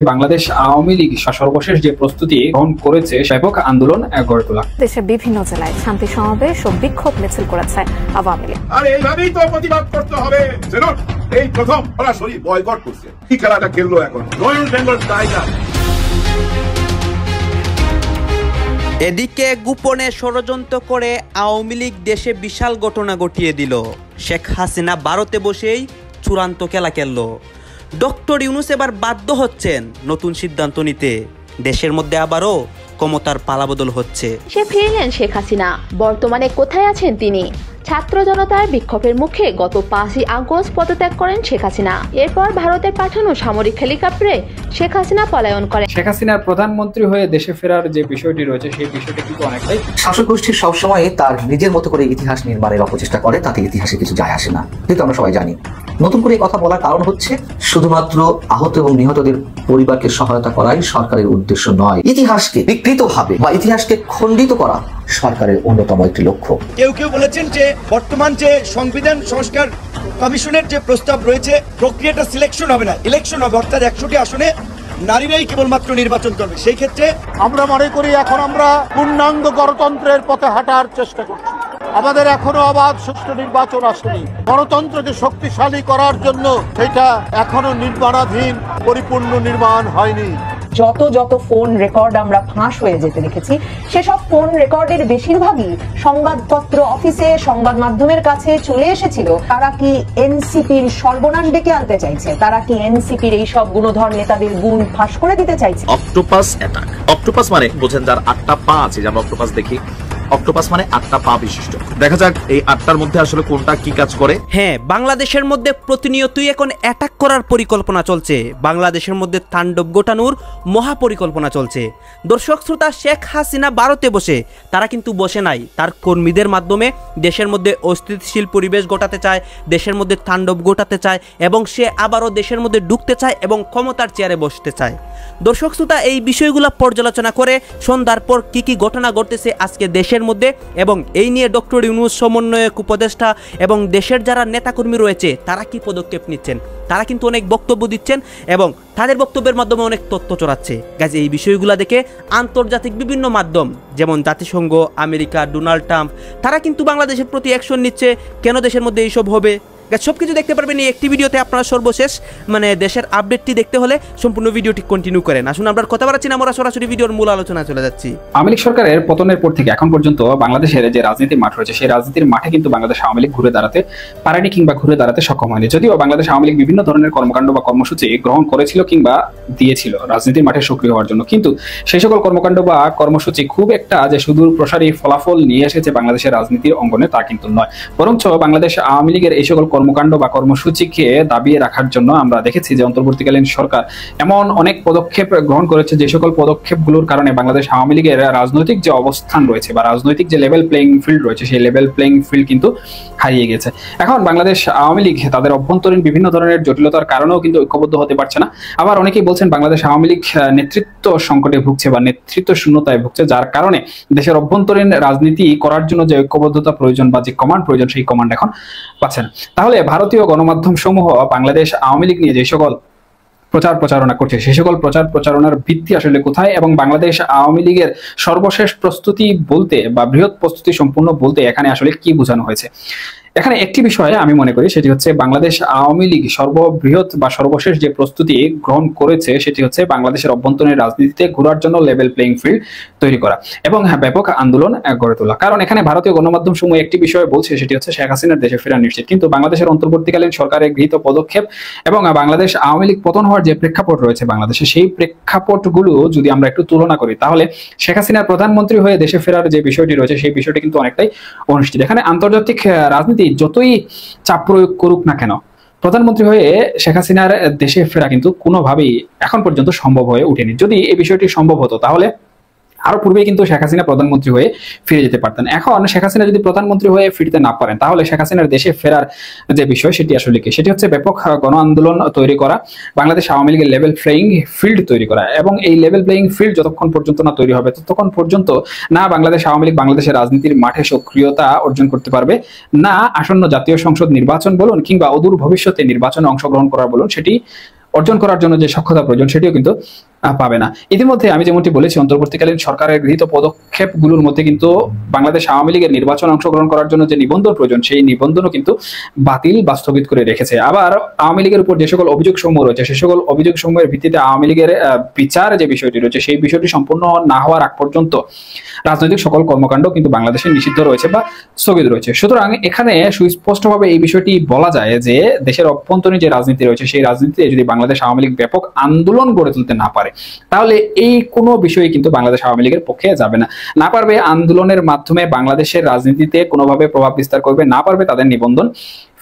বাংলাদেশ আওয়ামী লীগ সর্বশেষ যে প্রস্তুতি গ্রহণ করেছে ব্যাপক আন্দোলন গড়ে তোলা। দেশের বিভিন্ন জেলায় শান্তি সমাবেশ ও বিক্ষোভ মিছিল করেছে আওয়ামী লীগ। আর এইভাবেই তো প্রতিবাদ করতে হবে। এই প্রথম সরাসরি বয়কট করছে, কি খেলাটা খেললো এখন রয়্যাল বেঙ্গল টাইগার। এদিকে গোপনে ষড়যন্ত্র করে আওয়ামী লীগ দেশে বিশাল ঘটনা ঘটিয়ে দিল। শেখ হাসিনা ভারতে বসেই চূড়ান্ত খেলা খেলল। ডক্টর ইউনূস এবার বাধ্য হচ্ছেন নতুন সিদ্ধান্ত নিতে। দেশের মধ্যে আবারও ক্ষমতার পালাবদল হচ্ছে। সে ফিরলেন শেখ হাসিনা। বর্তমানে কোথায় আছেন তিনি? ছাত্র জনতার বিক্ষোভের মুখে গত 5ই আগস্ট পদত্যাগ করেন শেখ হাসিনা। এরপর ভারতের পাঠানো সামরিক হেলিকপ্টারে শেখ হাসিনা পলায়ন করেন। শেখ হাসিনার প্রধানমন্ত্রী হয়ে দেশে ফেরার যে বিষয়টি রয়েছে সেই বিষয়টি কিন্তু অনেকটাই শাসক গোষ্ঠীর সবসময় তার নিজের মতো করে ইতিহাস নির্মাণের অপচেষ্টা করে, তাতে ইতিহাসে কিছু যায় আসে না, যেহেতু আমরা সবাই জানি। নতুন করে কথা বলার কারণ হচ্ছে শুধুমাত্র আহত এবং নিহতদের পরিবারকে সহায়তা করাই সরকারের উদ্দেশ্য নয়, ইতিহাসকে বিকৃতভাবে বা ইতিহাসকে খণ্ডিত করা সরকারের অন্যতম একটি লক্ষ্য। কেউ কেউ বলেছেন যে বর্তমান যে সংবিধান সংস্কার কমিশনের যে প্রস্তাব রয়েছে, প্রক্রিয়াটা সিলেকশন হবে না, ইলেকশন হবে, অর্থাৎ 100টি আসনে নারীরাই কেবলমাত্র নির্বাচন করবে। সেই ক্ষেত্রে আমরা মনে করি এখন আমরা পূর্ণাঙ্গ গণতন্ত্রের পথে হাঁটার চেষ্টা করছি। আমাদের এখনো অবাধ সুষ্ঠু নির্বাচন আসেনি। গণতন্ত্রকে শক্তিশালী করার জন্য এটা এখনো নির্মাণাধীন, পরিপূর্ণ নির্মাণ হয়নি। যত ফোন রেকর্ড আমরা ফাঁস হয়ে যেতে দেখেছি, সেসব ফোন রেকর্ডের বেশিরভাগই সংবাদপত্র অফিসে সংবাদ মাধ্যমের কাছে চলে এসেছিল। তারা কি এনসিপির সর্বনাশ ডেকে আনতে চাইছে? তারা কি এনসিপির এই সব গুণধর নেতাদের গুণ ফাঁস করে দিতে চাইছে? Octopus attack. অক্টোপাস মানে বোঝেন যার 8টা পা আছে, যেমন অক্টোপাস দেখি, অক্টোপাস মানে 8টা পা বিশিষ্ট। দেখা যাক এই 8টার মধ্যে আসলে কোনটা কি কাজ করে। হ্যাঁ, বাংলাদেশের মধ্যে প্রতিনিয়তই এখন অ্যাটাক করার পরিকল্পনা চলছে। বাংলাদেশের মধ্যে তাণ্ডব গোটানোর মহা পরিকল্পনা চলছে। দর্শক শ্রোতা, শেখ হাসিনা ভারতে বসে, তারা কিন্তু বসে নাই, তার কর্মীদের মাধ্যমে দেশের মধ্যে অস্থিতিশীল পরিবেশ ঘটাতে চায়, দেশের মধ্যে তাণ্ডব ঘটাতে চায় এবং সে আবারও দেশের মধ্যে ঢুকতে চায় এবং ক্ষমতার চেয়ারে বসতে চায়। দর্শক শ্রোতা, এই বিষয়গুলো পর্যালোচনা করে সন্ধ্যার পর কি কি ঘটনা ঘটতেছে আজকে দেশের মধ্যে এবং এই নিয়ে ডক্টর ইউনূস সমন্বয়ক উপদেষ্টা এবং দেশের যারা নেতাকর্মী রয়েছে তারা কি পদক্ষেপ নিচ্ছেন, তারা কিন্তু অনেক বক্তব্য দিচ্ছেন এবং তাদের বক্তব্যের মাধ্যমে অনেক তথ্য ছড়াচ্ছে। গাইজ, এই বিষয়গুলো দেখে আন্তর্জাতিক বিভিন্ন মাধ্যম যেমন জাতিসংঘ, আমেরিকা, ডোনাল্ড ট্রাম্প, তারা কিন্তু বাংলাদেশের প্রতি অ্যাকশন নিচ্ছে। কেন দেশের মধ্যে এইসব হবে? সবকিছু দেখতে পারবেন এই একটি ভিডিওতে। আপনারা সর্বশেষ দেশের আপডেটটি দেখতে হলে সম্পূর্ণ ভিডিওটি কন্টিনিউ করেন। আসুন আমরা কথা বলাচ্ছি না, আমরা সরাসরি ভিডিওর মূল আলোচনায় চলে যাচ্ছি। আওয়ামী লীগ সরকারের পতনের পর থেকে এখন পর্যন্ত বাংলাদেশের যে রাজনীতির মাঠ রয়েছে সেই রাজনীতির মাঠে কিন্তু বাংলাদেশ আওয়ামী লীগ ঘুরে দাঁড়াতে পারেনি কিংবা ঘুরে দাঁড়াতে সক্ষম হয়নি। যদিও বাংলাদেশ আওয়ামী লীগ বিভিন্ন ধরনের কর্মকাণ্ড বা কর্মসূচি গ্রহণ করেছিল কিংবা দিয়েছিল রাজনীতির মাঠে সক্রিয় হওয়ার জন্য, কিন্তু সেই সকল কর্মকাণ্ড বা কর্মসূচি খুব একটা যে সুদূর প্রসারী ফলাফল নিয়ে এসেছে বাংলাদেশের রাজনীতির অঙ্গনে তা কিন্তু নয়। বরঞ্চ বাংলাদেশ আওয়ামী লীগের এই সকল কর্মকাণ্ড বা কর্মসূচিকে দাবিয়ে রাখার জন্য আমরা দেখেছি যে অন্তর্বর্তীকালীন সরকার এমন অনেক পদক্ষেপ গ্রহণ করেছে যে সকল পদক্ষেপগুলোর কারণে বাংলাদেশ আওয়ামী লীগের রাজনৈতিক যে অবস্থান রয়েছে বা রাজনৈতিক যে লেভেল প্লেইং ফিল্ড রয়েছে সেই লেভেল প্লেইং ফিল্ড কিন্তু হারিয়ে গেছে। এখন বাংলাদেশ আওয়ামী লীগ তাদের অভ্যন্তরীণ বিভিন্ন ধরনের জটিলতার কারণেও কিন্তু ঐক্যবদ্ধ হতে পারছে না। আবার অনেকেই বলছেন বাংলাদেশ আওয়ামী লীগ নেতৃত্ব সংকটে ভুগছে বা নেতৃত্ব শূন্যতায় ভুগছে, যার কারণে দেশের অভ্যন্তরীণ রাজনীতি করার জন্য যে ঐক্যবদ্ধতা প্রয়োজন বা যে কমান্ড প্রয়োজন সেই কমান্ড এখন পাচ্ছে না। তাহলে ভারতীয় গণমাধ্যম সমূহ বাংলাদেশ আওয়ামী লীগ নিয়ে যে সকল প্রচার প্রচারণা করছে সেই সকল প্রচার প্রচারণার ভিত্তি আসলে কোথায় এবং বাংলাদেশ আওয়ামী লীগের সর্বশেষ প্রস্তুতি বলতে বা বৃহৎ প্রস্তুতি সম্পূর্ণ বলতে এখানে আসলে কি বোঝানো হয়েছে? এখানে একটি বিষয়ে আমি মনে করি সেটি হচ্ছে বাংলাদেশ আওয়ামী লীগ সর্ববৃহৎ বা সর্বশেষ যে প্রস্তুতি গ্রহণ করেছে সেটি হচ্ছে বাংলাদেশের অভ্যন্তরীণ রাজনীতিতে ঘোরার জন্য লেভেল প্লেইং ফিল্ড তৈরি করা এবং ব্যাপক আন্দোলন গড়ে তোলা। কারণ এখানে ভারতীয় গণমাধ্যম সমূহ একটি বিষয়ে বলছে সেটি হচ্ছে শেখ হাসিনার দেশে ফেরা নিশ্চিত, কিন্তু বাংলাদেশের অন্তর্বর্তীকালীন সরকারের গৃহীত পদক্ষেপ এবং বাংলাদেশ আওয়ামী লীগ পতন হওয়ার যে প্রেক্ষাপট রয়েছে বাংলাদেশে সেই প্রেক্ষাপটগুলো যদি আমরা একটু তুলনা করি তাহলে শেখ হাসিনার প্রধানমন্ত্রী হয়ে দেশে ফেরার যে বিষয়টি রয়েছে সেই বিষয়টি কিন্তু অনেকটাই অনিশ্চিত। এখানে আন্তর্জাতিক রাজনীতি যতই চাপ প্রয়োগ করুক না কেন, প্রধানমন্ত্রী হয়ে শেখ হাসিনার দেশে ফেরা কিন্তু কোনোভাবেই এখন পর্যন্ত সম্ভব হয়ে ওঠেনি। যদি এই বিষয়টি সম্ভব হতো তাহলে আরো পূর্বে কিন্তু শেখ হাসিনা প্রধানমন্ত্রী হয়ে ফিরে যেতে পারতেন। এখন শেখ হাসিনা যদি প্রধানমন্ত্রী হয়ে ফিরতে না পারেন তাহলে শেখ হাসিনার দেশে ফেরার যে বিষয় সেটি আসলে কি? সেটি হচ্ছে ব্যাপক গণ আন্দোলন তৈরি করা, বাংলাদেশ আওয়ামী লীগের লেভেল প্লেইং ফিল্ড তৈরি করা এবং এই লেভেল প্লেইং ফিল্ড যতক্ষণ পর্যন্ত না তৈরি হবে ততক্ষণ পর্যন্ত না বাংলাদেশ আওয়ামী লীগ বাংলাদেশের রাজনীতির মাঠে সক্রিয়তা অর্জন করতে পারবে, না আসন্ন জাতীয় সংসদ নির্বাচন বলুন কিংবা অদূর ভবিষ্যতে নির্বাচনে অংশগ্রহণ করা বলুন সেটি অর্জন করার জন্য যে সক্ষতা প্রয়োজন সেটিও কিন্তু পাবে না। ইতিমধ্যে আমি যেমনটি বলেছি, অন্তর্বর্তীকালীন সরকারের গৃহীত পদক্ষেপগুলোর মধ্যে কিন্তু বাংলাদেশ আওয়ামী লীগের নির্বাচন অংশগ্রহণ করার জন্য যে নিবন্ধন প্রয়োজন সেই নিবন্ধনও কিন্তু বাতিল বা স্থগিত করে রেখেছে। আবার আওয়ামী লীগের উপর যে সকল অভিযোগ সমূহ রয়েছে সে সকল অভিযোগ সমূহের ভিত্তিতে আওয়ামী লীগের বিচার যে বিষয়টি রয়েছে সেই বিষয়টি সম্পূর্ণ না হওয়ার আগ পর্যন্ত রাজনৈতিক সকল কর্মকাণ্ড কিন্তু বাংলাদেশে নিষিদ্ধ রয়েছে বা স্থগিত রয়েছে। সুতরাং এখানে সুস্পষ্টভাবে এই বিষয়টি বলা যায় যে দেশের অভ্যন্তরীণ যে রাজনীতি রয়েছে সেই রাজনীতিতে যদি বাংলাদেশ আওয়ামী লীগ ব্যাপক আন্দোলন গড়ে তুলতে না পারে তাহলে এই কোনো বিষয়ে কিন্তু বাংলাদেশ আওয়ামী লীগের পক্ষে যাবে না পারবে আন্দোলনের মাধ্যমে বাংলাদেশের রাজনীতিতে কোনোভাবে প্রভাব বিস্তার করবে, না পারবে তাদের নিবন্ধন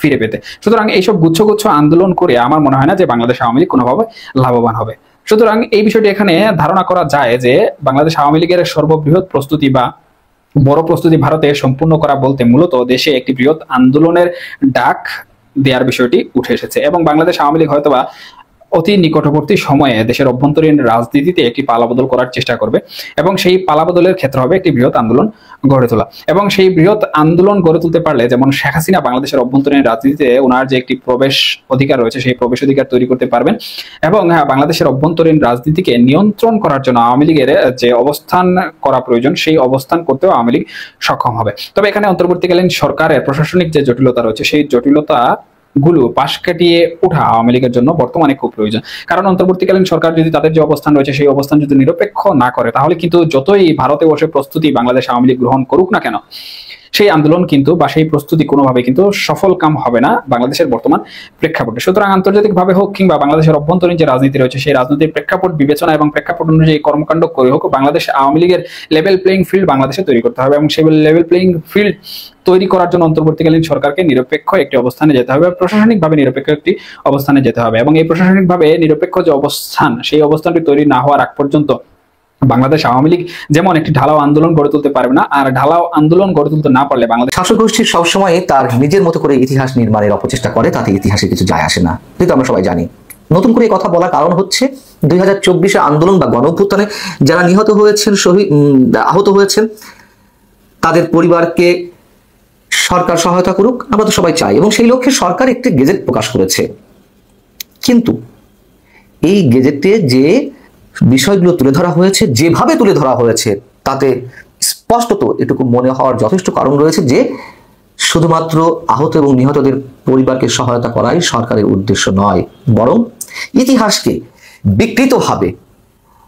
ফিরে পেতে। সুতরাং এইসব গুচ্ছ আন্দোলন করে আমার মনে হয় না যে বাংলাদেশ আওয়ামী লীগ কোনোভাবে লাভবান হবে। সুতরাং এই বিষয়টি এখানে ধারণা করা যায় যে বাংলাদেশ আওয়ামী লীগের সর্ববৃহৎ প্রস্তুতি বা বড় প্রস্তুতি ভারতে সম্পূর্ণ করা বলতে মূলত দেশে একটি বৃহৎ আন্দোলনের ডাক দেওয়ার বিষয়টি উঠে এসেছে এবং বাংলাদেশ আওয়ামী লীগ হয়তোবা অতি নিকটবর্তী সময়ে দেশের অভ্যন্তরীণ রাজনীতিতে একটি পালাবদল করার চেষ্টা করবে এবং সেই পালাবদলের ক্ষেত্রে হবে একটি বৃহৎ আন্দোলন গড়ে তোলা। এবং সেই বৃহৎ আন্দোলন গড়ে তুলতে পারলে যেমন শেখ হাসিনা বাংলাদেশের অভ্যন্তরীণ রাজনীতিতে ওনার যে একটি প্রবেশ অধিকার রয়েছে সেই প্রবেশ অধিকার তৈরি করতে পারবেন এবং বাংলাদেশের অভ্যন্তরীণ রাজনীতিকে নিয়ন্ত্রণ করার জন্য আওয়ামী লীগের যে অবস্থান করা প্রয়োজন সেই অবস্থান করতেও আওয়ামী লীগ সক্ষম হবে। তবে এখানে অন্তর্বর্তীকালীন সরকারের প্রশাসনিক যে জটিলতা রয়েছে সেই জটিলতা গুলো পাশ কাটিয়ে ওঠা আওয়ামী লীগের জন্য বর্তমানে খুব প্রয়োজন। কারণ অন্তর্বর্তীকালীন সরকার যদি তাদের যে অবস্থান রয়েছে সেই অবস্থান যদি নিরপেক্ষ না করে তাহলে কিন্তু যতই ভারতে বসে প্রস্তুতি বাংলাদেশ আওয়ামী লীগ গ্রহণ করুক না কেন সেই আন্দোলন কিন্তু বা সেই প্রস্তুতি কোনোভাবে কিন্তু সফল কাম হবে না বাংলাদেশের বর্তমান প্রেক্ষাপটে। সুতরাং আন্তর্জাতিকভাবে হোক কিংবা বাংলাদেশের অভ্যন্তরীণ যে রাজনীতি রয়েছে সেই রাজনীতির প্রেক্ষাপট বিবেচনা এবং প্রেক্ষাপট অনুযায়ী কর্মকাণ্ড করে হোক বাংলাদেশ আওয়ামী লীগের লেভেল প্লেইং ফিল্ড বাংলাদেশে তৈরি করতে হবে এবং সেই লেভেল প্লেইং ফিল্ড তৈরি করার জন্য অন্তর্বর্তীকালীন সরকারকে নিরপেক্ষ একটি অবস্থানে যেতে হবে, প্রশাসনিকভাবে নিরপেক্ষ একটি অবস্থানে যেতে হবে এবং এই প্রশাসনিকভাবে নিরপেক্ষ যে অবস্থান সেই অবস্থানটি তৈরি না হওয়ার আগ পর্যন্ত বাংলাদেশ আওয়ামী লীগ যেমন একটি ঢালাও আন্দোলন গড়ে তুলতে পারবে না, আর ঢালাও আন্দোলন গড়ে তুলতে না পারলে বাংলাদেশ শাসক গোষ্ঠী সবসময় তার নিজের মতো করে ইতিহাস নির্মাণের অপচেষ্টা করে, তাতে ইতিহাসে কিছু যায় আসে না, কিন্তু আমরা সবাই জানি। নতুন করে কথা বলার কারণ হচ্ছে 2024 আন্দোলন বা গণঅভ্যুত্থানে যারা নিহত হয়েছেন, আহত হয়েছেন তাদের পরিবারকে সরকার সহায়তা করুক, আমরা তো সবাই চাই এবং সেই লক্ষ্যে সরকার একটি গেজেট প্রকাশ করেছে। কিন্তু এই গেজেটে যে বিষয়গুলো তুলে ধরা হয়েছে, যেভাবে তুলে ধরা হয়েছে তাতে স্পষ্টত এটুকু মনে হওয়ার যথেষ্ট কারণ রয়েছে যে শুধুমাত্র আহত এবং নিহতদের পরিবারকে সহায়তা করাই সরকারের উদ্দেশ্য নয়, বরং ইতিহাসকে বিকৃতভাবে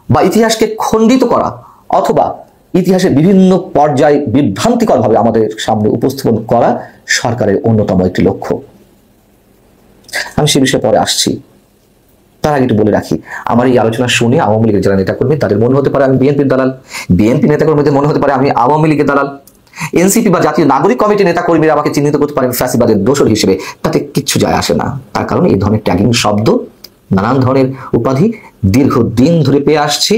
বা ইতিহাসকে খণ্ডিত করা অথবা ইতিহাসের বিভিন্ন পর্যায়ে বিভ্রান্তিকরভাবে আমাদের সামনে উপস্থাপন করা সরকারের অন্যতম একটি লক্ষ্য। আমি সে বিষয়ে পরে আসছি, তার আগে একটু বলে রাখি, আমার এই আলোচনা শুনে আওয়ামী লীগের যারা নেতাকর্মী তাদের মনে হতে পারে আমি বিএনপির দালাল, বিএনপি নেতাকর্মীদের মনে হতে পারে আমি আওয়ামী লীগের দালাল, এনসিপি বা জাতীয় নাগরিক কমিটির নেতাকর্মীরা আমাকে চিহ্নিত করতে পারেন ফ্যাসিবাদের দোসর হিসেবে, তাতে কিচ্ছু যায় আসে না। তার কারণ এই ধরনের ট্যাগিং শব্দ, নানান ধরনের উপাধি দীর্ঘদিন ধরে পেয়ে আসছি,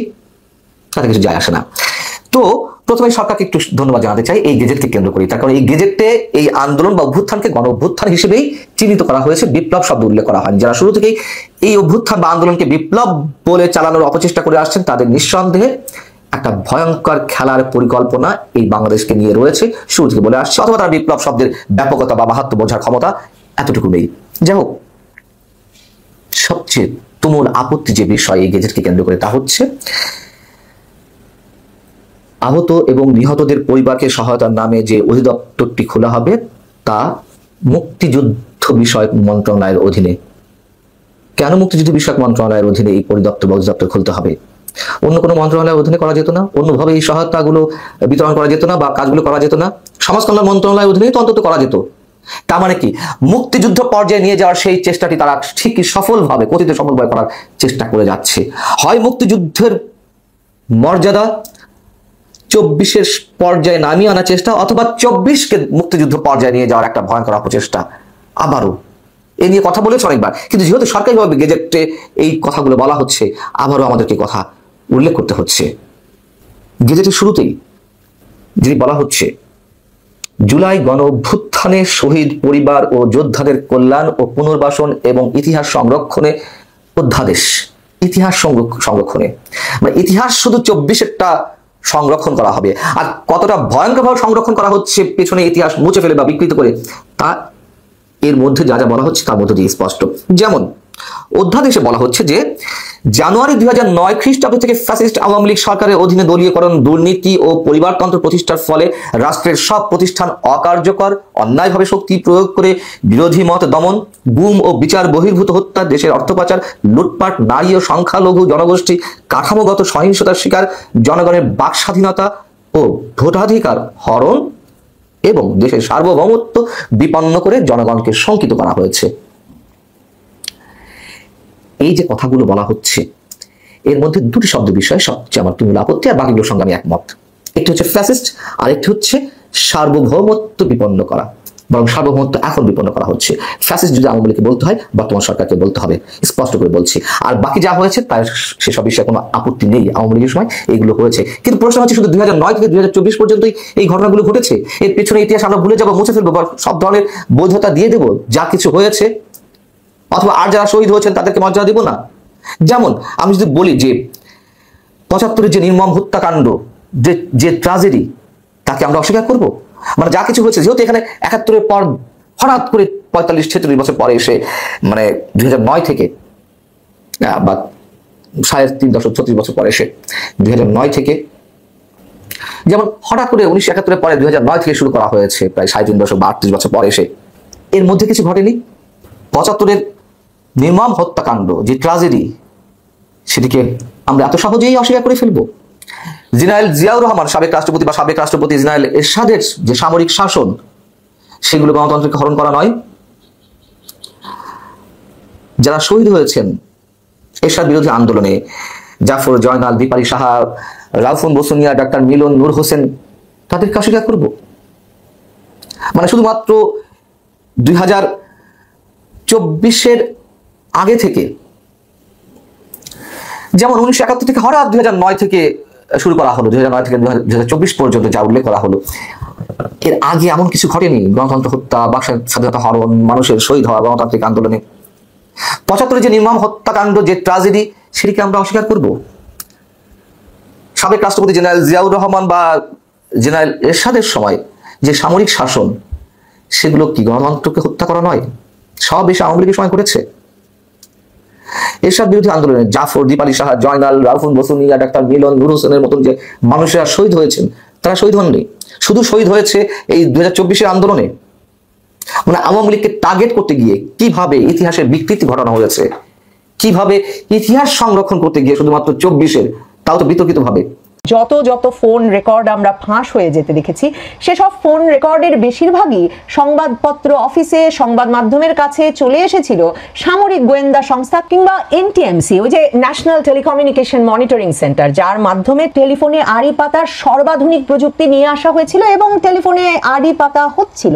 তাতে কিছু যায় আসে না। তো প্রথমে সরকারকে একটু ধন্যবাদ জানাতে চাই এই গেজেটকে কেন্দ্র করি, তার কারণ এই গেজেটে এই আন্দোলন বা অভ্যুত্থানকে গণ অভ্যুত্থান হিসেবেই চিহ্নিত করা হয়েছে, বিপ্লব শব্দ উল্লেখ করা হয়নি। যারা শুরু থেকেই এই অভ্যুত্থান বা আন্দোলনকে বিপ্লব বলে চালানোর অপচেষ্টা করে আসছেন তাদের নিঃসন্দেহে একটা ভয়ঙ্কর খেলার পরিকল্পনা এই বাংলাদেশকে নিয়ে রয়েছে, শুরু থেকে বলে আসছে, অথবা তার বিপ্লব শব্দের ব্যাপকতা বা মাহাত্ম্য বোঝার ক্ষমতা এতটুকু নেই। যাই হোক, সবচেয়ে তুমুল আপত্তি যে বিষয় এই গেজেটকে কেন্দ্র করে তা হচ্ছে আহত এবং নিহতদের পরিবারকে সহায়তার নামে যে অধিদপ্তরটি খোলা হবে তা মুক্তিযুদ্ধ বিষয়ক মন্ত্রণালয়ের অধীনে। কেন মুক্তিযুদ্ধ বিষয়ক মন্ত্রণালয়ের অধীনে এই পরিদপ্তর বা অধিদপ্তর খুলতে হবে? অন্য কোনো মন্ত্রণালয়ের অধীনে করা যেত না? অন্যভাবে এই সহায়তাগুলো বিতরণ করা যেত না বা কাজগুলো করা যেত না? সমাজ কল্যাণ মন্ত্রণালয়ের অধীনেই তো অন্তত করা যেত। তার মানে কি মুক্তিযুদ্ধ পর্যায়ে নিয়ে যাওয়ার সেই চেষ্টাটি তারা ঠিকই সফলভাবে, কথিত সফলভাবে করার চেষ্টা করে যাচ্ছে। হয় মুক্তিযুদ্ধের মর্যাদা 24-এর পর্যায়ে নামিয়ে আনার চেষ্টা, অথবা 24-কে মুক্তিযুদ্ধ পর্যায়ে নিয়ে যাওয়ার একটা ভয়ঙ্কর অপচেষ্টা। আবারও এ নিয়ে কথা বলেছে অনেকবার, কিন্তু যেহেতু সরকারিভাবে গেজেটে এই কথাগুলো বলা হচ্ছে, আবারও আমাদেরকে কথা উল্লেখ করতে হচ্ছে। গেজেটের শুরুতেই যদি বলা হচ্ছে জুলাই গণ অভ্যুত্থানে শহীদ পরিবার ও যোদ্ধাদের কল্যাণ ও পুনর্বাসন এবং ইতিহাস সংরক্ষণে অধ্যাদেশ, ইতিহাস সংরক্ষণে মানে ইতিহাস শুধু 24-এরটা সংরক্ষণ করা হবে, আর কতটা ভয়ঙ্করভাবে সংরক্ষণ করা হচ্ছে পেছনে ইতিহাস মুছে ফেলে বা বিকৃত করে তা এর মধ্যে যা যা বলা হচ্ছে তার মধ্যে দিয়ে স্পষ্ট। যেমন অধ্যাদেশে বলা হচ্ছে যে জানুয়ারি 2009 খ্রিস্টাব্দ থেকে ফ্যাসিস্ট আওয়ামী লীগ সরকারের অধীনে দলীয়করণ, দুর্নীতি ও পরিবারতন্ত্র প্রতিষ্ঠার ফলে রাষ্ট্রের সব প্রতিষ্ঠান অকার্যকর, অন্যায়ভাবে শক্তি প্রয়োগ করে বিরোধী মত দমন, গুম ও বিচার বহির্ভূত হত্যা, দেশের অর্থ পাচার, লুটপাট, নারী ও সংখ্যালঘু জনগোষ্ঠী কাঠামোগত সহিংসতার শিকার, জনগণের বাক স্বাধীনতা ও ভোটাধিকার হরণ এবং দেশের সার্বভৌমত্ব বিপন্ন করে জনগণকে শঙ্কিত করা হয়েছে। এই যে কথাগুলো বলা হচ্ছে, এর মধ্যে দুটি শব্দ বিষয় সবচেয়ে আমার তুমুল আপত্তি, আর বাকিগুলোর সঙ্গে আমি একমত। একটি হচ্ছে ফ্যাসিস্ট, আর একটি হচ্ছে সার্বভৌমত্ব বিপন্ন করা। বরং সার্বভৌমত্ব এখন বিপন্ন করা হচ্ছে। ফ্যাসিস্ট যদি আওয়ামী লীগকে বলতে হয়, বর্তমান সরকারকে বলতে হবে, স্পষ্ট করে বলছি। আর বাকি যা হয়েছে তার সেসব বিষয়ে কোনো আপত্তি নেই, আওয়ামী লীগের সময় এইগুলো হয়েছে। কিন্তু প্রশ্ন হচ্ছে শুধু 2009 থেকে 2024 পর্যন্তই এই ঘটনাগুলো ঘটেছে, এর পেছনে ইতিহাস আমরা ভুলে যাবো, মুছে ফেলবো, সব ধরনের বৈধতা দিয়ে দেবো যা কিছু হয়েছে, অথবা আর যারা শহীদ হয়েছেন তাদেরকে মর্যাদা দিব না? যেমন আমি যদি বলি যে 75-এর যে নির্মম হত্যাকাণ্ড, যে ট্র্যাজেডি, তাকে আমরা অস্বীকার করব? মানে যা কিছু হয়েছে, যেহেতু এখানে 71-এর পর হঠাৎ করে 45-46 বছর পরে এসে, মানে 2009 থেকে বা 3.5-36 বছর পরে এসে 2009 থেকে, যেমন হঠাৎ করে 1971-এর পরে 2009 থেকে শুরু করা হয়েছে, প্রায় 3.5 বছর বা 38 বছর পরে এসে এর মধ্যে কিছু ঘটেনি। 75-এর নির্মম হত্যাকাণ্ড, যে ট্র্যাজেডি, সেটিকে আমরা এত সহজেই অস্বীকার করে ফেলবো? জেনারেল জিয়াউর রহমান, সাবেক রাষ্ট্রপতি বা সাবেক রাষ্ট্রপতি জেনারেল এরশাদের যে সামরিক শাসন, সেগুলো গণতন্ত্রকে হরণ করা নয়? যারা শহীদ হয়েছেন এরশাদ বিরোধী আন্দোলনে, জাফর, জয়নাল, দীপালি সাহা, রাউফুন বসুনিয়া, ডাক্তার মিলন, নূর হোসেন, তাদেরকে অস্বীকার করব? মানে শুধুমাত্র 2024-এর আগে থেকে, যেমন 1971 থেকে হঠাৎ 2009 থেকে শুরু করা হলো, 2009 থেকে 2024 পর্যন্ত যা উল্লেখ করা হলো, এর আগে এমন কিছু ঘটেনি? গণতন্ত্র হত্যা, বাক স্বাধীনতা হরণ, মানুষের শহীদ হওয়া গণতান্ত্রিক আন্দোলনে। 75-এর যে নির্মম হত্যাকাণ্ড, যে ট্র্যাজেডি, সেটিকে আমরা অস্বীকার করব? সাবেক রাষ্ট্রপতি জেনারেল জিয়াউর রহমান বা জেনারেল এরশাদের সময় যে সামরিক শাসন, সেগুলো কি গণতন্ত্রকে হত্যা করা নয়? সব বেশি আওয়ামী লীগের সময় করেছে। এরশাদ বিরোধী আন্দোলনে জাফর, দীপালি সাহা, জয়নাল, রাউফুন বসুনিয়া, ডাক্তার মিলন, নূর হোসেনের মতন যে মানুষেরা শহীদ হয়েছেন, তারা শহীদ হননি, শুধু শহীদ হয়েছে এই 2024-এর আন্দোলনে। মানে আওয়ামী লীগকে টার্গেট করতে গিয়ে কিভাবে ইতিহাসের বিকৃতি ঘটানো হয়েছে, কিভাবে ইতিহাস সংরক্ষণ করতে গিয়ে শুধুমাত্র 24-এর, তাও তো বিতর্কিত ভাবে যত ফোন রেকর্ড আমরা ফাঁস হয়ে যেতে দেখেছি, সেসব ফোন রেকর্ডের বেশিরভাগই সংবাদপত্র অফিসে, সংবাদ মাধ্যমের কাছে চলে এসেছিল সামরিক গোয়েন্দা সংস্থা কিংবা এনটিএমসি, ওই যে ন্যাশনাল টেলিকমিউনিকেশন মনিটরিং সেন্টার, যার মাধ্যমে টেলিফোনে আড়ি পাতার সর্বাধুনিক প্রযুক্তি নিয়ে আসা হয়েছিল এবং টেলিফোনে আড়ি পাতা হচ্ছিল।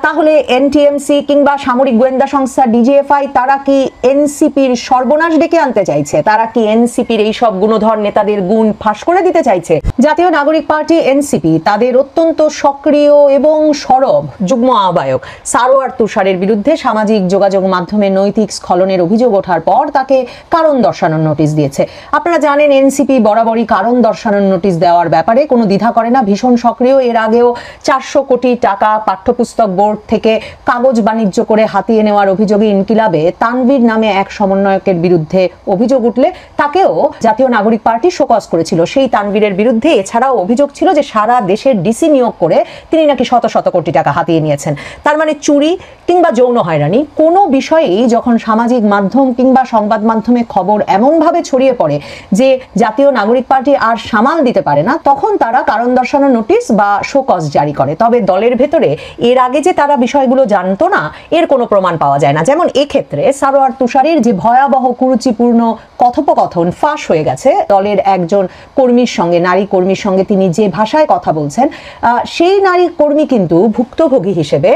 তাহলে এনটিএমসি কিংবা সামরিক গোয়েন্দা সংস্থা ডিজিএফআই, তারা কি এনসিপির সর্বনাশ ডেকে আনতে চাইছে? তারা কি এনসিপির এই সব গুণধর নেতাদের গুণ ফাঁস করে দিতে চাইছে? জাতীয় নাগরিক পার্টি এনসিপি তাদের অত্যন্ত সক্রিয় এবং সরব যুগ্ম আহ্বায়ক সারোয়ার তুষারের বিরুদ্ধে সামাজিক যোগাযোগ মাধ্যমে নৈতিক স্খলনের অভিযোগ ওঠার পর তাকে কারণ দর্শানোর নোটিশ দিয়েছে। আপনারা জানেন এনসিপি বরাবরই কারণ দর্শানোর নোটিশ দেওয়ার ব্যাপারে কোনো দ্বিধা করে না, ভীষণ সক্রিয়। এর আগেও 400 কোটি টাকা পাঠ্যপুস্তক বোর্ড থেকে কাগজ বাণিজ্য করে হাতিয়ে নেওয়ার অভিযোগে ইনকিলাবে তানভীর নামে এক সমন্বয়কের বিরুদ্ধে অভিযোগ উঠলে তাকেও জাতীয় নাগরিক পার্টি শোকজ করেছিল। সেই তানভীরের বিরুদ্ধে এছাড়াও অভিযোগ ছিল যে সারা দেশের ডিসি নিয়োগ করে তিনি নাকি শত শত কোটি টাকা হাতিয়ে নিয়েছেন। তার মানে চুরি কিংবা যৌন হয়রানি কোনো বিষয়েই যখন সামাজিক মাধ্যম কিংবা সংবাদ মাধ্যমে খবর এমনভাবে ছড়িয়ে পড়ে যে জাতীয় নাগরিক পার্টি আর সামাল দিতে পারে না, তখন তারা কারণ দর্শানোর নোটিশ বা শোকজ জারি করে। তবে দলের ভেতরে এর আগে যে তারা বিষয়গুলো জানতো না, এর কোনো প্রমাণ পাওয়া যায় না। যেমন এক্ষেত্রে সারোয়ার তুষারের যে ভয়াবহ কুরুচিপূর্ণ কথোপকথন ফাঁস হয়ে গেছে দলের একজন কর্মীর সঙ্গে, নারী কর্মীর সঙ্গে তিনি যে ভাষায় কথা বলছেন, সেই নারী কর্মী কিন্তু ভুক্তভোগী হিসেবে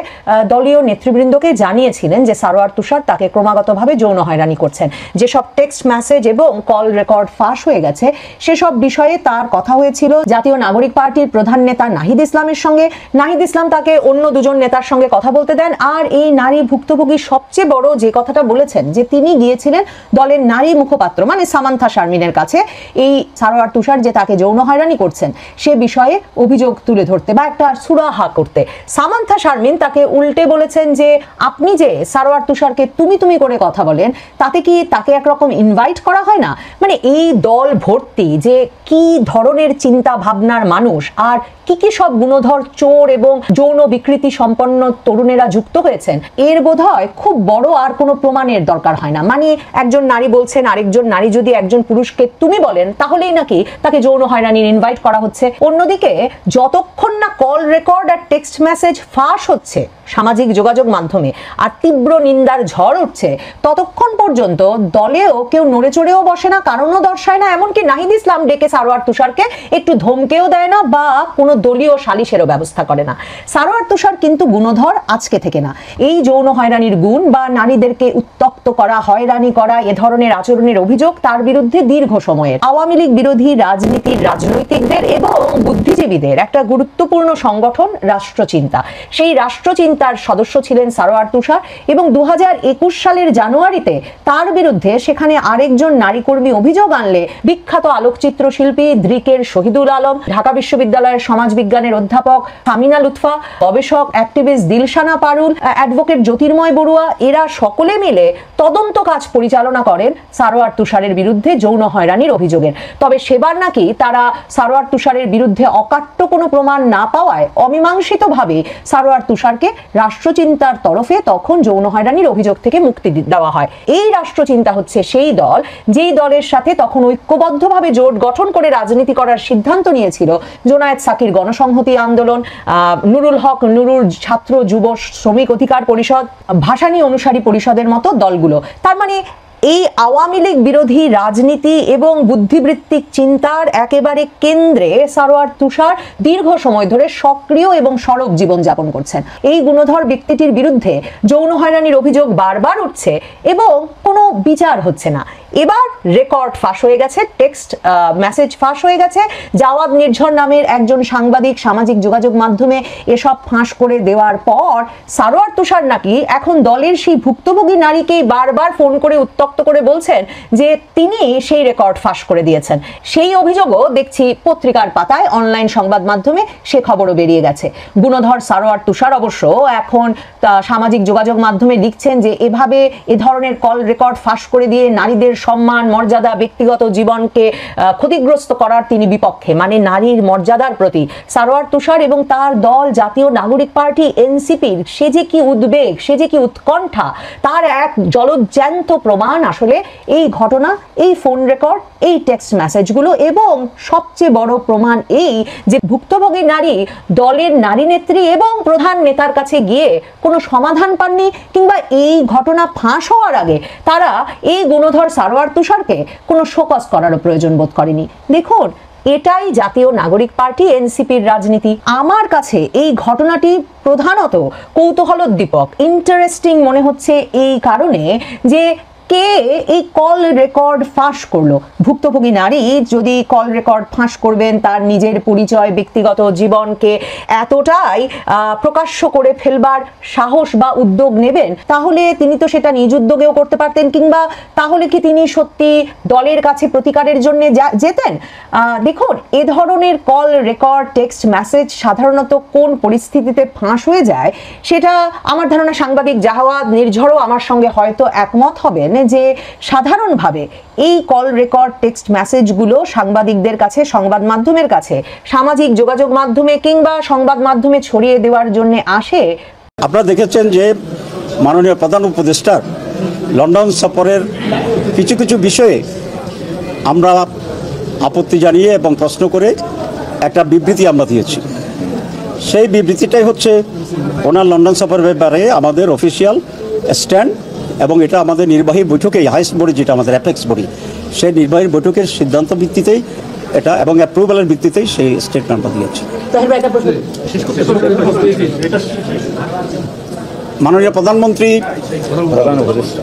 দলীয় নেতৃবৃন্দকে জানিয়েছিলেন যে সারোয়ার তুষার তাকে ক্রমাগতভাবে যৌন হয়রানি করছেন। যেসব টেক্সট মেসেজ এবং কল রেকর্ড ফাঁস হয়ে গেছে, সেসব বিষয়ে তার কথা হয়েছিল জাতীয় নাগরিক পার্টির প্রধান নেতা নাহিদ ইসলামের সঙ্গে। নাহিদ ইসলাম তাকে অন্য দুজন নেতার সঙ্গে কথা বলতে দেন। আর এই নারী ভুক্তভোগী সবচেয়ে বড় যে কথাটা বলেছেন যে তিনি গিয়েছিলেন দলের নারী মুখপাত্র মানে সামান্থা শারমিনের কাছে এই সারোয়ার তুষার যে তাকে যৌন হয়রানি করছেন সে বিষয়ে অভিযোগ তুলে ধরতে বা একটা সুরাহা করতে সামান্থা শারমিন তাকে উল্টে বলেছেন যে আপনি যে সারোয়ার তুষারকে তুমি তুমি করে কথা বলেন তাতে কি তাকে একরকম ইনভাইট করা হয় না? মানে এই দল ভর্তি যে কি ধরনের চিন্তা ভাবনার মানুষ আর কি কি সব গুণধর চোর এবং যৌন বিকৃতি সম্পন্ন তরুণেরা যুক্ত হয়েছেন এর বোধহয় খুব বড় আর কোনো প্রমাণের দরকার হয় না। মানে একজন নারী বলছেন আরেকজন নারী যদি একজন পুরুষকে তুমি বলেন তাহলেই নাকি তাকে যৌন হয়রানির ইনভাইট করা হচ্ছে। অন্যদিকে যতক্ষণ না কল রেকর্ড আর টেক্সট মেসেজ ফাঁস হচ্ছে সামাজিক যোগাযোগ মাধ্যমে আর তীব্র নিন্দার ঝড় উঠছে ততক্ষণ পর্যন্ত দলেও কেউ নড়ে চড়েও বসে না, কারণও দর্শায় না, এমনকি নাহিদ ইসলাম ডেকে সারোয়ার তুষারকে একটু ধমকেও দেয় না বা কোনো দলীয় সালিশেরও ব্যবস্থা করে না। সারোয়ার তুষার কিন্তু গুণধর আজকে থেকে না। এই যৌন হয়রানির গুণ বা নারীদেরকে উত্তপ্ত করা হয়রানি করা এ ধরনের আচরণের অভিযোগ তার বিরুদ্ধে দীর্ঘ সময়ের। আওয়ামী লীগ বিরোধী রাজনীতির রাজনৈতিকদের এবং বুদ্ধিজীবীদের একটা গুরুত্বপূর্ণ সংগঠন রাষ্ট্রচিন্তা, সেই রাষ্ট্রচিন্তার সদস্য ছিলেন সারোয়ার তুষার এবং 2021 সালের জানুয়ারিতে তার বিরুদ্ধে সেখানে আরেকজন নারী কর্মী অভিযোগ আনলে বিখ্যাত আলোকচিত্র শিল্পী দ্রিকের শহীদুল আলম, ঢাকা বিশ্ববিদ্যালয়ের সমাজ বিজ্ঞানের অধ্যাপক সামিনা লুৎফা, গবেষক অ্যাক্টিভিস্ট দিলশানা পারুল, অ্যাডভোকেট জ্যোতির্ময় বড়ুয়া এরা সকলে মিলে তদন্ত কাজ পরিচালনা করেন সারোয়ার তুষারের বিরুদ্ধে যৌন হয়রানির অভিযোগের। তবে সেবার নাকি তারা সারোয়ার তুষারের বিরুদ্ধে অকাট্য কোনো প্রমাণ না পাওয়ায় অমীমাংসিতভাবে সারোয়ার তুষারকে রাষ্ট্রচিন্তার তরফে তখন যৌন হয়রানির অভিযোগ থেকে মুক্তি দেওয়া হয়। এই রাষ্ট্রচিন্তা হচ্ছে সেই দল যেই দলের সাথে তখন ঐক্যবদ্ধভাবে জোট গঠন করে রাজনীতি করার সিদ্ধান্ত নিয়েছিল জোনায়েদ সাকির গণসংহতি আন্দোলন, নুরুল হক নুরুল ছাত্র যুব শ্রমিক অধিকার পরিষদ, ভাসানী অনুসারী পরিষদের মতো দলগুলো। তার মানে এই আওয়ামী লীগ বিরোধী রাজনীতি এবং বুদ্ধিবৃত্তিক চিন্তার একেবারে কেন্দ্রে সারোয়ার তুষার দীর্ঘ সময় ধরে সক্রিয় এবং সরব জীবনযাপন করছেন। এই গুণধর ব্যক্তিটির বিরুদ্ধে যৌন হয়রানির অভিযোগ বারবার উঠছে এবং কোনো বিচার হচ্ছে না। এবার রেকর্ড ফাঁস হয়ে গেছে, টেক্সট মেসেজ ফাঁস হয়ে গেছে। জাওয়াদ নির্ঝর নামের একজন সাংবাদিক সামাজিক যোগাযোগ মাধ্যমে এসব ফাঁস করে দেওয়ার পর সারোয়ার তুষার নাকি এখন দলের সেই ভুক্তভোগী নারীকেই বারবার ফোন করে উত্তক্ত করে বলছেন যে তিনি সেই রেকর্ড ফাঁস করে দিয়েছেন। সেই অভিযোগও দেখছি পত্রিকার পাতায় অনলাইন সংবাদ মাধ্যমে সে খবরও বেরিয়ে গেছে। গুণধর সারোয়ার তুষার অবশ্য এখন সামাজিক যোগাযোগ মাধ্যমে লিখছেন যে এভাবে এ ধরনের কল রেকর্ড ফাঁস করে দিয়ে নারীদের সম্মান মর্যাদা ব্যক্তিগত জীবনকে ক্ষতিগ্রস্ত করার তিনি বিপক্ষে। মানে নারীর মর্যাদার প্রতি সারোয়ার তুষার এবং তার দল জাতীয় নাগরিক পার্টি এনসিপির সে যে কি উদ্বেগ, সে যে কি উৎকণ্ঠা তার এক জলজ্যান্ত প্রমাণ আসলে এই ঘটনা, এই ফোন রেকর্ড, এই টেক্সট মেসেজগুলো। এবং সবচেয়ে বড় প্রমাণ এই যে ভুক্তভোগী নারী দলের নারী নেত্রী এবং প্রধান নেতার কাছে গিয়ে কোনো সমাধান পাননি, কিংবা এই ঘটনা ফাঁস হওয়ার আগে তারা এই গুণধর সারোয়ার তুষারকে কোনো শোকজ করারও প্রয়োজন বোধ করেনি। দেখুন, এটাই জাতীয় নাগরিক পার্টি এনসিপির রাজনীতি। আমার কাছে এই ঘটনাটি প্রধানত কৌতূহলোদ্দীপক, ইন্টারেস্টিং মনে হচ্ছে এই কারণে যে কে এই কল রেকর্ড ফাঁস করলো। ভুক্তভোগী নারী যদি কল রেকর্ড ফাঁস করবেন, তার নিজের পরিচয় ব্যক্তিগত জীবনকে এতটাই প্রকাশ্য করে ফেলবার সাহস বা উদ্যোগ নেবেন, তাহলে তিনি তো সেটা নিজ উদ্যোগেও করতে পারতেন, কিংবা তাহলে কি তিনি সত্যি দলের কাছে প্রতিকারের জন্য যেতেন? দেখুন, এ ধরনের কল রেকর্ড টেক্সট মেসেজ সাধারণত কোন পরিস্থিতিতে ফাঁস হয়ে যায় সেটা আমার ধারণা সাংবাদিক জাওয়াদ নির্ঝরও আমার সঙ্গে হয়তো একমত হবেন যে সাধারণভাবে এই কল রেকর্ড টেক্সট মেসেজগুলো সাংবাদিকদের কাছে, সংবাদ মাধ্যমের কাছে, সামাজিক যোগাযোগ মাধ্যমে কিংবা সংবাদ মাধ্যমে ছড়িয়ে দেওয়ার জন্য আসে। আপনারা দেখেছেন যে মাননীয় প্রধান উপদেষ্টার লন্ডন সফরের কিছু কিছু বিষয়ে আমরা আপত্তি জানিয়ে এবং প্রশ্ন করে একটা বিবৃতি আমরা দিয়েছি। সেই বিবৃতিটাই হচ্ছে ওনার লন্ডন সফরের ব্যাপারে আমাদের অফিসিয়াল স্ট্যান্ড, এবং এটা আমাদের নির্বাহী বৈঠকেই, হাইস্ট বডি যেটা আমাদের অ্যাপেক্স বডি, সেই নির্বাহী বৈঠকের সিদ্ধান্ত ভিত্তিতেই এটা এবং অ্যাপ্রুভালের ভিত্তিতেই সেই স্টেটমেন্টটা দিয়েছে। মাননীয় প্রধানমন্ত্রী,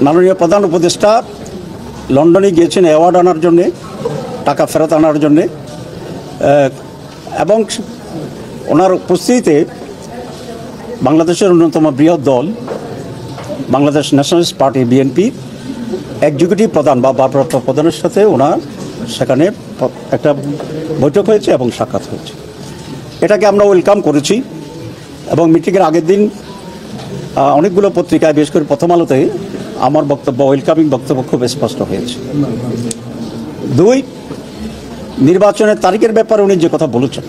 মাননীয় প্রধান উপদেষ্টা লন্ডনে গিয়েছেন অ্যাওয়ার্ড আনার জন্যে, টাকা ফেরত আনার জন্যে, এবং ওনার উপস্থিতিতে বাংলাদেশের অন্যতম বৃহৎ দল Bangladesh nationalist party BNP executive প্রধান বা ভারপ্রাপ্ত প্রধানের সাথে ওনার সেখানে একটা বৈঠক হয়েছে এবং সাক্ষাৎ হয়েছে। এটাকে আমরা ওয়েলকাম করেছি এবং মিটিংয়ের আগের দিন অনেকগুলো পত্রিকায়, বিশেষ করে প্রথম আলোতে আমার বক্তব্য, ওয়েলকামিং বক্তব্য খুব স্পষ্ট হয়েছে। 2, নির্বাচনের তারিখের ব্যাপারে উনি যে কথা বলেছেন,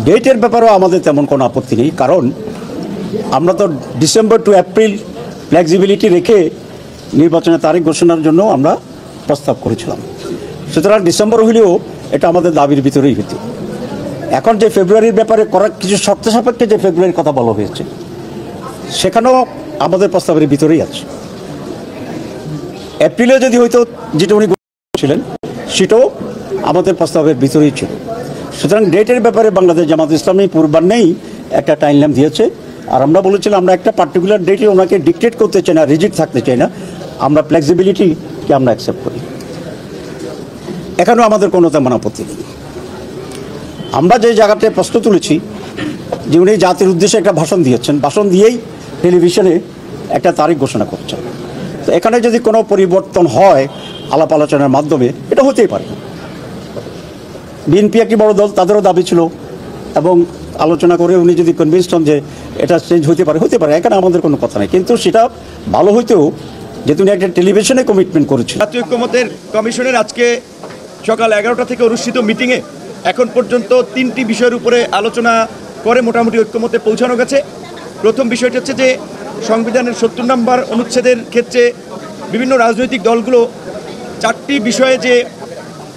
ডেটের ব্যাপারেও আমাদের তেমন কোনো আপত্তি নেই, কারণ আমরা তো ডিসেম্বর টু এপ্রিল ফ্লেক্সিবিলিটি রেখে নির্বাচনের তারিখ ঘোষণার জন্য আমরা প্রস্তাব করেছিলাম। সুতরাং ডিসেম্বর হলেও এটা আমাদের দাবির ভিতরেই হতো। এখন যে ফেব্রুয়ারির ব্যাপারে করার কিছু শর্ত সাপেক্ষে যে ফেব্রুয়ারির কথা বলা হয়েছে, সেখানেও আমাদের প্রস্তাবের ভিতরেই আছে। এপ্রিলে যদি হয়তো যেটা উনি ছিলেন সেটাও আমাদের প্রস্তাবের ভিতরেই ছিল। সুতরাং ডেটের ব্যাপারে বাংলাদেশ জামাত ইসলামী পূর্বাহ্নেই একটা টাইমলাইন দিয়েছে, আর আমরা বলেছিলাম আমরা একটা পার্টিকুলার ডেটে ওনাকে ডিকটেট করতে চাই না, রিজিড থাকতে চাই না, আমরা ফ্লেক্সিবিলিটিকে আমরা অ্যাকসেপ্ট করি। এখানেও আমাদের কোনো তেমন আপত্তি নেই। আমরা যে জায়গাটায় প্রশ্ন তুলেছি যে উনি জাতির উদ্দেশ্যে একটা ভাষণ দিয়েছেন, ভাষণ দিয়েই টেলিভিশনে একটা তারিখ ঘোষণা করছেন। তো এখানে যদি কোনো পরিবর্তন হয় আলাপ আলোচনার মাধ্যমে, এটা হতেই পারে। বিএনপি একটি বড় দল, তাদেরও দাবি ছিল, এবং আলোচনা করে উনি যদি কনভিন্সড হন যে এটা চেঞ্জ হতে পারে, হতে পারে, এখানে আমাদের কোনো কথা নেই। কিন্তু সেটা ভালো হইতেও যে তুমি একটা টেলিভিশনে কমিটমেন্ট করেছিল। জাতীয় ঐক্যমত্যের কমিশনের আজকে সকাল 11টা থেকে অনুষ্ঠিত মিটিংয়ে এখন পর্যন্ত 3টি বিষয়ের উপরে আলোচনা করে মোটামুটি ঐক্যমত্যে পৌঁছানো গেছে। প্রথম বিষয়টি হচ্ছে যে সংবিধানের 70 নম্বর অনুচ্ছেদের ক্ষেত্রে বিভিন্ন রাজনৈতিক দলগুলো 4টি বিষয়ে যে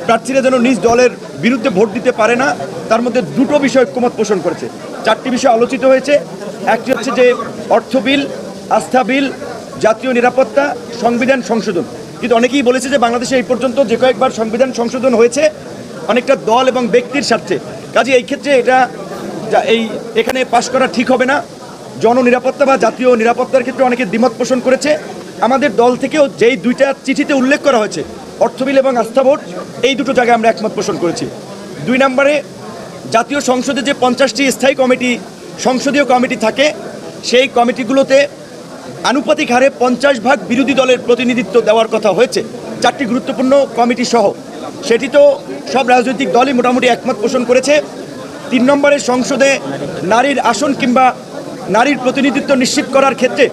প্রার্থীরা যেন নিজ দলের বিরুদ্ধে ভোট দিতে পারে না, তার মধ্যে 2টো বিষয় ঐক্যমত পোষণ করেছে। 4টি বিষয় আলোচিত হয়েছে। একটি হচ্ছে যে অর্থ বিল, আস্থা বিল, জাতীয় নিরাপত্তা, সংবিধান সংশোধন। কিন্তু অনেকেই বলেছে যে বাংলাদেশে এই পর্যন্ত যে কয়েকবার সংবিধান সংশোধন হয়েছে অনেকটা দল এবং ব্যক্তির স্বার্থে, কাজে এই ক্ষেত্রে এখানে পাশ করা ঠিক হবে না। জননিরাপত্তা বা জাতীয় নিরাপত্তার ক্ষেত্রে অনেকে দ্বিমত পোষণ করেছে। আমাদের দল থেকেও যেই 2টা চিঠিতে উল্লেখ করা হয়েছে, অর্থ বিল এবং আস্থা ভোট, এই 2টো জায়গায় আমরা একমত পোষণ করেছি। 2 নম্বরে জাতীয় সংসদে যে 50টি স্থায়ী কমিটি, সংসদীয় কমিটি থাকে, সেই কমিটিগুলোতে আনুপাতিক হারে 50% বিরোধী দলের প্রতিনিধিত্ব দেওয়ার কথা হয়েছে, 4টি গুরুত্বপূর্ণ কমিটি সহ। সেটি তো সব রাজনৈতিক দলই মোটামুটি একমত পোষণ করেছে। 3 নম্বরে সংসদে নারীর আসন কিংবা নারীর প্রতিনিধিত্ব নিশ্চিত করার ক্ষেত্রে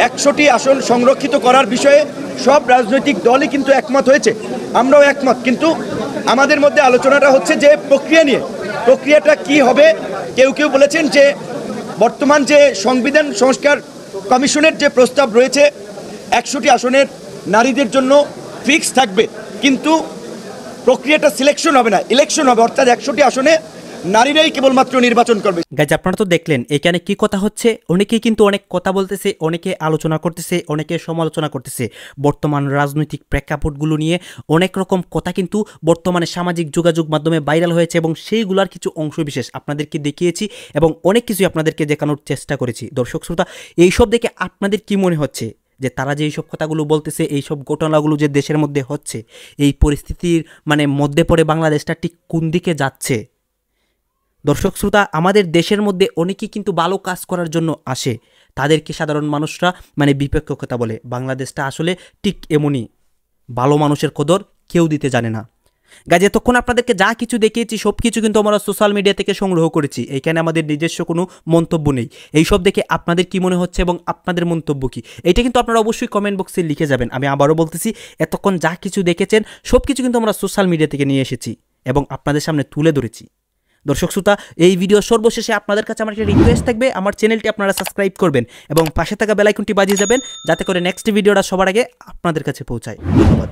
100টি আসন সংরক্ষিত করার বিষয়ে সব রাজনৈতিক দলই কিন্তু একমত হয়েছে, আমরাও একমত। কিন্তু আমাদের মধ্যে আলোচনাটা হচ্ছে যে প্রক্রিয়া নিয়ে, প্রক্রিয়াটা কি হবে। কেউ কেউ বলেছেন যে বর্তমান যে সংবিধান সংস্কার কমিশনের যে প্রস্তাব রয়েছে 100টি আসনের নারীদের জন্য ফিক্স থাকবে, কিন্তু প্রক্রিয়াটা সিলেকশন হবে না, ইলেকশন হবে, অর্থাৎ 100টি আসনে নারীরাই কেবলমাত্র নির্বাচন করবে। গাইজ আপনারা তো দেখলেন এখানে কি কথা হচ্ছে। অনেকেই কিন্তু অনেক কথা বলতেছে, অনেকে আলোচনা করতেছে, অনেকে সমালোচনা করতেছে। বর্তমান রাজনৈতিক প্রেক্ষাপটগুলো নিয়ে অনেক রকম কথা কিন্তু বর্তমানে সামাজিক যোগাযোগ মাধ্যমে ভাইরাল হয়েছে, এবং সেইগুলোর কিছু অংশবিশেষ আপনাদেরকে দেখিয়েছি এবং অনেক কিছুই আপনাদেরকে দেখানোর চেষ্টা করেছি। দর্শক শ্রোতা, এইসব দেখে আপনাদের কি মনে হচ্ছে যে তারা যে এইসব কথাগুলো বলতেছে, এইসব ঘটনাগুলো যে দেশের মধ্যে হচ্ছে, এই পরিস্থিতির মধ্যে পড়ে বাংলাদেশটা ঠিক কোন দিকে যাচ্ছে? দর্শক শ্রোতা, আমাদের দেশের মধ্যে অনেকেই কিন্তু ভালো কাজ করার জন্য আসে, তাদেরকে সাধারণ মানুষরা বিপক্ষ কথা বলে। বাংলাদেশটা আসলে ঠিক এমনই, ভালো মানুষের কদর কেউ দিতে জানে না। গাইজ এতক্ষণ আপনাদেরকে যা কিছু দেখিয়েছি সব কিছু কিন্তু আমরা সোশ্যাল মিডিয়া থেকে সংগ্রহ করেছি, এইখানে আমাদের নিজস্ব কোনো মন্তব্য নেই। এইসব দেখে আপনাদের কি মনে হচ্ছে এবং আপনাদের মন্তব্য কি, এটা কিন্তু আপনারা অবশ্যই কমেন্ট বক্সে লিখে যাবেন। আমি আবারও বলতেছি, এতক্ষণ যা কিছু দেখেছেন সব কিছু কিন্তু আমরা সোশ্যাল মিডিয়া থেকে নিয়ে এসেছি এবং আপনাদের সামনে তুলে ধরেছি। দর্শক শ্রোতা, এই ভিডিও সর্বশেষে আপনাদের কাছে আমার একটা রিকোয়েস্ট থাকবে, আমার চ্যানেলটি আপনারা সাবস্ক্রাইব করবেন এবং পাশে থাকা বেল আইকনটি বাজিয়ে যাবেন, যাতে করে নেক্সট ভিডিওটা সবার আগে আপনাদের কাছে পৌঁছায়। ধন্যবাদ।